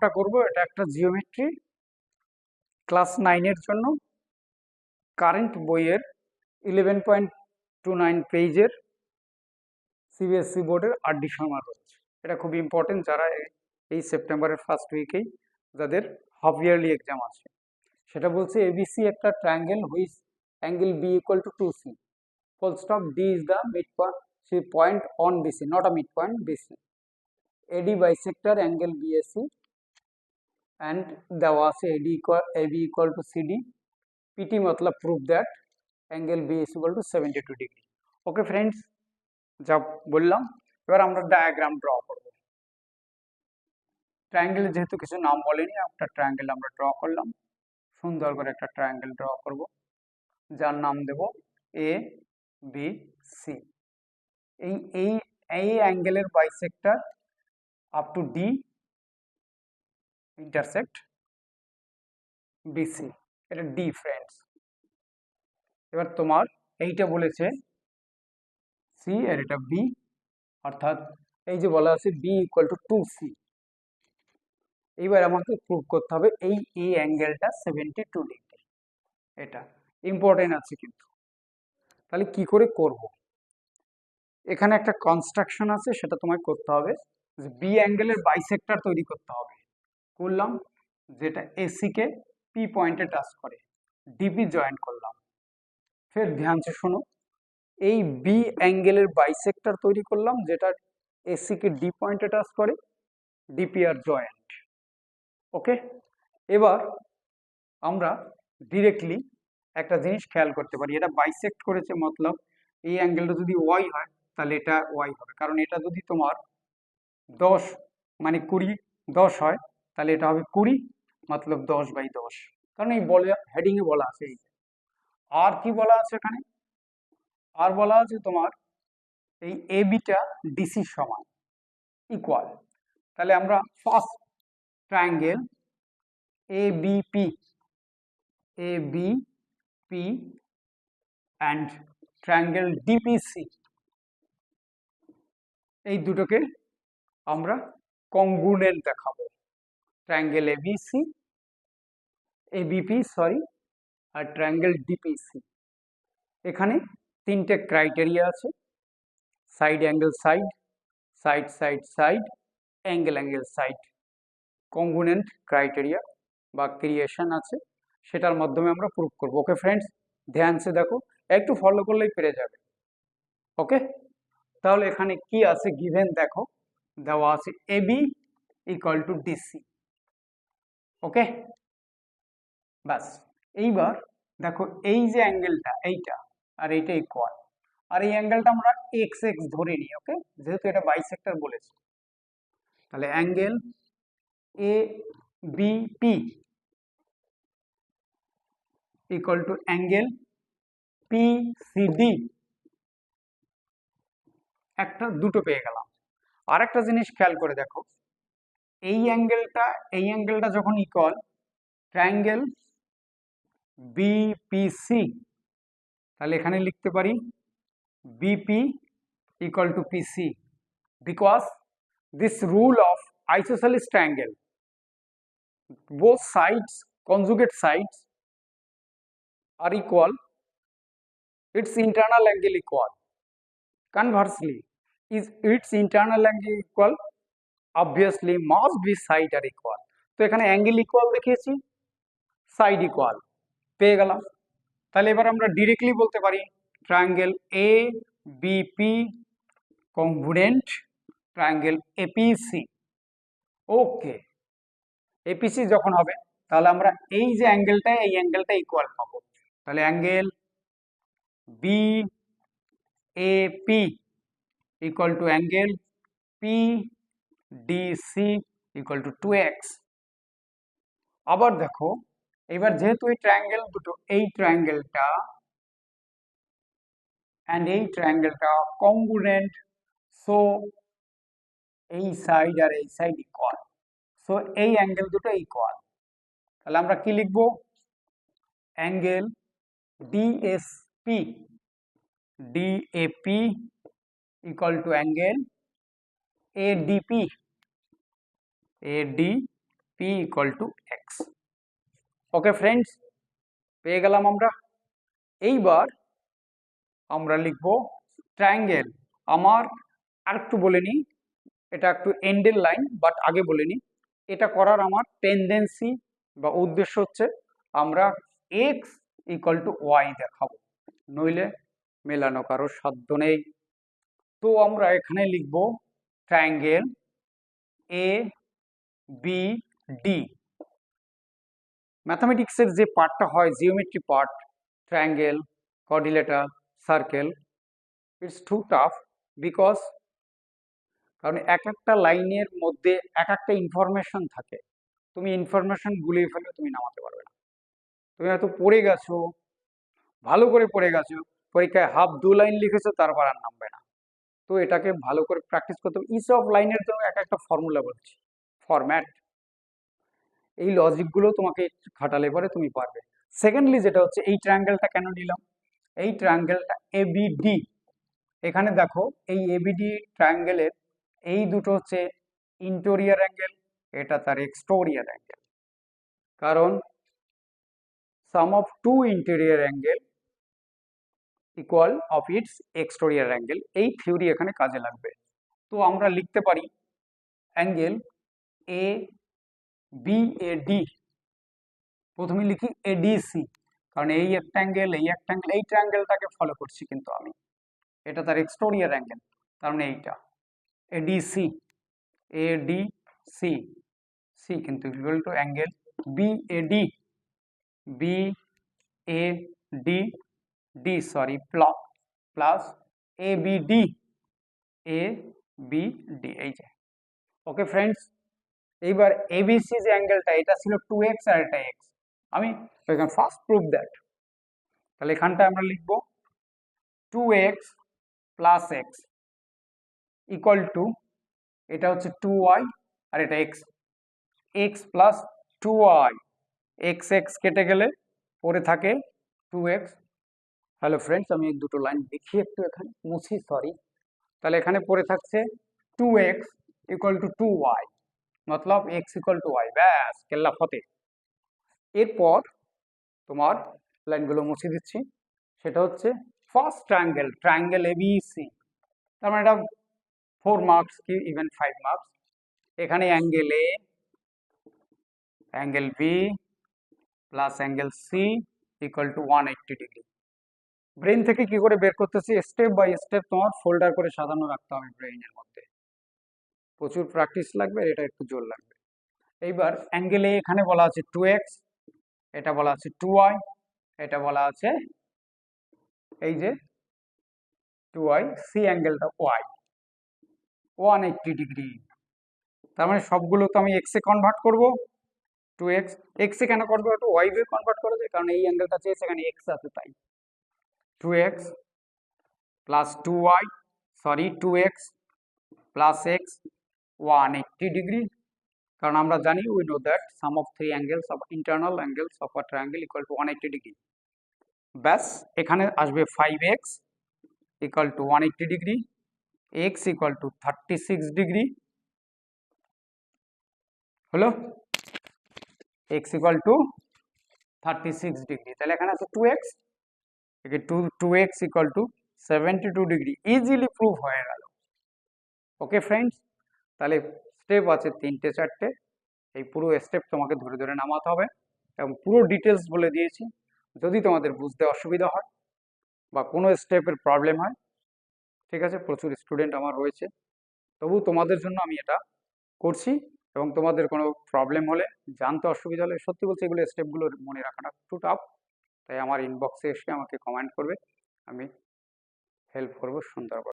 অঙ্কটা করব, এটা একটা জিওমেট্রি ক্লাস 9 এর জন্য কারেন্ট বইয়ের 11.29 পেজের সিবিএসসি বোর্ডের আর.ডি. শর্মা রয়েছে। এটা খুব ইম্পর্টেন্ট যারা এই সেপ্টেম্বরের ফার্স্ট উইকেই যাদের হাফ ইয়ারলি এক্সাম আছে। সেটা বলছে এবিসি একটা triangle which angle B equal to 2c, full stop, d is the midpoint on BC, not a midpoint BC. AD bisector angle BAC and দেওয়া আছে AB equal to CD. PT मतलब prove that angle B is equal to 72 degree. Okay friends, যা বললাম এবার আমরা diagram draw করব। Triangle যেহেতু কিছু নাম বলেনি, একটা ট্রায়াঙ্গেল আমরা ড্র করলাম। সুন্দর করে একটা ট্রায়াঙ্গেল ড্র করব যার নাম দেব ABC। এই এই এই অ্যাঙ্গেলের bisector up to D intersect BC, এটা ডি ফ্রেন্ডস। এবার তোমার এইটা বলেছে সি আর এটা বি, অর্থাৎ এই যে বলা আছে বি ইকুয়াল টু 2c। এইবার আমাকে প্রুভ করতে হবে এই অ্যাঙ্গেলটা 72 ডিগ্রি। এটা ইম্পর্টেন্ট আছে কিন্তু। তাহলে কি করে করব? এখানে একটা কনস্ট্রাকশন আছে, সেটা তোমায় করতে হবে যে বি অ্যাঙ্গেলের বাইসেক্টর তৈরি করতে হবে। করলাম, যেটা এসি কে পি পয়েন্টে টাচ করে, ডিপি জয়েন্ট করলাম। ফের ধ্যান সে শোনো, এই বি অ্যাঙ্গেলের বাইসেক্টর তৈরি করলাম যেটা এসি কে ডি পয়েন্টে টাচ করে, ডিপি আর জয়েন্ট। ওকে, এবার আমরা ডিরেক্টলি একটা জিনিস খেয়াল করতে পারি, এটা বাইসেক্ট করেছে মতলব এই অ্যাঙ্গেলটা যদি ওয়াই হয় তাহলে এটা ওয়াই হবে, কারণ এটা যদি তোমার 10 মানে 20 হয় তাহলে এটা হবে 20 মতলব 10/10, কারণ এই বলে হেডিং এ বলা আছে। আর কি বলা আছে এখানে? আর বলা আছে তোমার এই এবিটা ডিসির সমান ইকুয়াল। তাহলে আমরা first triangle ABP and triangle DPC, এই দুটোকে আমরা কংগ্রুয়েন্ট দেখাবো। ট্রায়াঙ্গেল এবিপি আর ট্রায়াঙ্গেল ডিপিসি। এখানে তিনটে ক্রাইটেরিয়া আছে, side angle side, side side side, angle angle side. Congruent criteria বা ক্রিয়েশন আছে, সেটার মাধ্যমে আমরা প্রুভ করব। ওকে ফ্রেন্ডস, ধ্যান সে দেখো, একটু ফলো করলেই পেরে যাবে। ওকে, তাহলে এখানে কি আছে গিভেন দেখো, দেওয়া আছে এবি ইকুয়াল টু ডিসি। ওকে, বাস। এইবার দেখো এই যে অ্যাঙ্গেলটা এইটা আর এইটা ইকুয়াল, আর এই অ্যাঙ্গেলটা আমরা এক্স এক্স ধরে নিই। ওকে, যেহেতু এটা বাইসেক্টর বলেছে, তাহলে angle A B P equal to angle P C D. একটা দুটো পেয়ে গেলাম। আর একটা জিনিস খেয়াল করে দেখো, এই অ্যাঙ্গেলটা যখন ইকুয়াল ট্রায়াঙ্গেল বিপিসি, তাহলে এখানে লিখতে পারি BP equal to PC, because this rule of isosceles triangle, both sides, conjugate sides are equal, its internal angle equal. Conversely, is its internal angle equal, obviously must be side are equal. তো এখানে angle equal দেখিয়েছি, side equal পেয়ে গেলাম। তাহলে এবার আমরা directly বলতে পারি triangle A BP congruent triangle APC. Okay, APC যখন হবে তাহলে আমরা এই যে অ্যাঙ্গেলটা, এই অ্যাঙ্গেলটা ইকুয়াল পাবো। তাহলে angle B A P equal to angle P DC equal to 2x। আবার দেখো, এবার যেহেতু এই ট্রায়াঙ্গেল দুটো, এই ট্রায়াঙ্গেলটা অ্যান্ড এই ট্রায়াঙ্গেলটা কংগ্রুয়েন্ট, সো এই সাইড আর এই সাইড ইকুয়াল, সো এই অ্যাঙ্গেল দুটো ইকুয়াল। তাহলে আমরা কি লিখবো? Angle DSP DAP equal to angle ADP P equal two x. Okay friends, পেয়ে গেলাম আমরা। এইবার আমরা লিখব ট্রায়াঙ্গেল। আমার আর একটু বলে নিই, এটা একটু এন্ডের লাইন, বাট আগে বলে নিই এটা করার আমার টেন্ডেন্সি বা উদ্দেশ্য হচ্ছে আমরা এক্স ইকুয়াল টু ওয়াই দেখাবো, নইলে মেলানো কারোর সাধ্য নেই। তো আমরা এখানে লিখব ট্রায়াঙ্গেল এ বি ডি। ম্যাথামেটিক্সের যে পার্টটা হয় geometry part, triangle, coordinator, circle, it's too tough because কারণ এক একটা লাইনের মধ্যে এক একটা ইনফরমেশন থাকে। তুমি ইনফরমেশন গুলিয়ে ফেলে তুমি নামাতে পারবে না। তুমি হয়তো পড়ে গেছো, ভালো করে পড়ে গেছো, পরীক্ষায় হাফ 2 লাইন লিখেছো, তারপর আর নামবে না। তো এটাকে ভালো করে প্র্যাকটিস করতে হবে। ইচ অফ লাইনের জন্য এক একটা ফর্মুলা বলছি, ফরম্যাট, এই লজিকগুলো তোমাকে খাটালে পরে তুমি পারবে। সেকেন্ডলি যেটা হচ্ছে এই ট্রায়াঙ্গেলটা কেন নিলাম, এই ট্রায়াঙ্গেলটা এবিডি। এখানে দেখো এই এবিডি ট্রায়াঙ্গেলের এই দুটো হচ্ছে ইন্টেরিয়র অ্যাঙ্গেল, এটা তার এক্সটেরিয়র অ্যাঙ্গেল। কারণ sum of two interior angle equal of its exterior angle, এই থিওরি এখানে কাজে লাগবে। তো আমরা লিখতে পারি angle A B A D, প্রথমে লিখি এডিসি, কারণ এই একটা অ্যাঙ্গেল, এই একটা অ্যাঙ্গেল, এই ট্রায়াঙ্গেলটাকে ফলো করছি কিন্তু আমি, এটা তার এক্সটেরিয়র অ্যাঙ্গেল, তার মানে এইটা এডিসি, এডিসি, সি কিন্তু equal to angle BAD, BAD, D sorry plus ABD, ABD, এই যে। ওকে ফ্রেন্ডস, এইবার এবিসি যে অ্যাঙ্গেলটা, এটা ছিল 2x আর এটা x, আমি ফার্স্ট প্রুভ দ্যাট। তাহলে এখানটা আমরা লিখবো 2x plus x equal to, এটা হচ্ছে 2y আর এটা x, x plus 2y, x x কেটে গেলে পরে থাকে 2x। হ্যালো ফ্রেন্ডস, আমি দুটো লাইন দেখি একটু, এখানে মুছি, সরি। তাহলে এখানে পরে থাকছে 2x equal to 2y, Matlab x equal to y, ব্যাস কেল্লা ফতে। এরপর তোমার লাইনগুলো মুছে দিচ্ছি, সেটা হচ্ছে ফার্স্ট ট্রায়াঙ্গেল, ট্রায়াঙ্গেল এবিসি, তার মানে এটা 4 মার্কস কি ইভেন 5 মার্কস। এখানে angle A, angle B plus angle C equal to 180 degree. Brain থেকে কি করে বের করতেছি, স্টেপ বাই স্টেপ তোমার ফোল্ডার করে সাজানো রাখতে হবে ব্রেইনের মধ্যে, প্রচুর প্র্যাকটিস লাগবে, এটা একটু জোর লাগবে। এইবার অ্যাঙ্গেল এ এখানে বলা আছে 2x, এটা বলা আছে 2y, এটা বলা আছে এই যে 2y, সি অ্যাঙ্গেলটা y, 180 ডিগ্রি। তার মানে সবগুলো তো আমি এক্স এ কনভার্ট করব, 2x, এক্স এ কেন কনভার্ট, ওয়াই এ কনভার্ট করা যায়, কারণ এই অ্যাঙ্গেলটা চেয়েছে এখানে এক্স আছে তাই। 2x plus 2y, sorry 2x plus x 180 degree, কারণ আমরা জানি we know that some of three angles of internal angles of a triangle equal to 180 degree. ব্যাস এখানে আসবে 5x equal to 180 degree, x equal to 36 degree, হলো x equal to 36 degree. তাহলে এখানে আছে 2x, 2x equal to 72 degree, easily prove হয়ে গেল। Okay friends, তাহলে স্টেপ আছে 3টে 4টে, এই পুরো স্টেপ তোমাকে ধরে ধরে নামাতে হবে এবং পুরো ডিটেলস বলে দিয়েছি। যদি তোমাদের বুঝতে অসুবিধা হয় বা কোনো স্টেপের প্রবলেম হয়, ঠিক আছে, প্রচুর স্টুডেন্ট আমার রয়েছে, তবু তোমাদের জন্য আমি এটা করছি, এবং তোমাদের কোনো প্রবলেম হলে, জানতে অসুবিধা হলে, সত্যি বলছি এগুলো স্টেপগুলো মনে রাখাটা একটু টাফ, তাই আমার ইনবক্সে এসে আমাকে কমেন্ট করবে, আমি হেল্প করবো সুন্দর করে।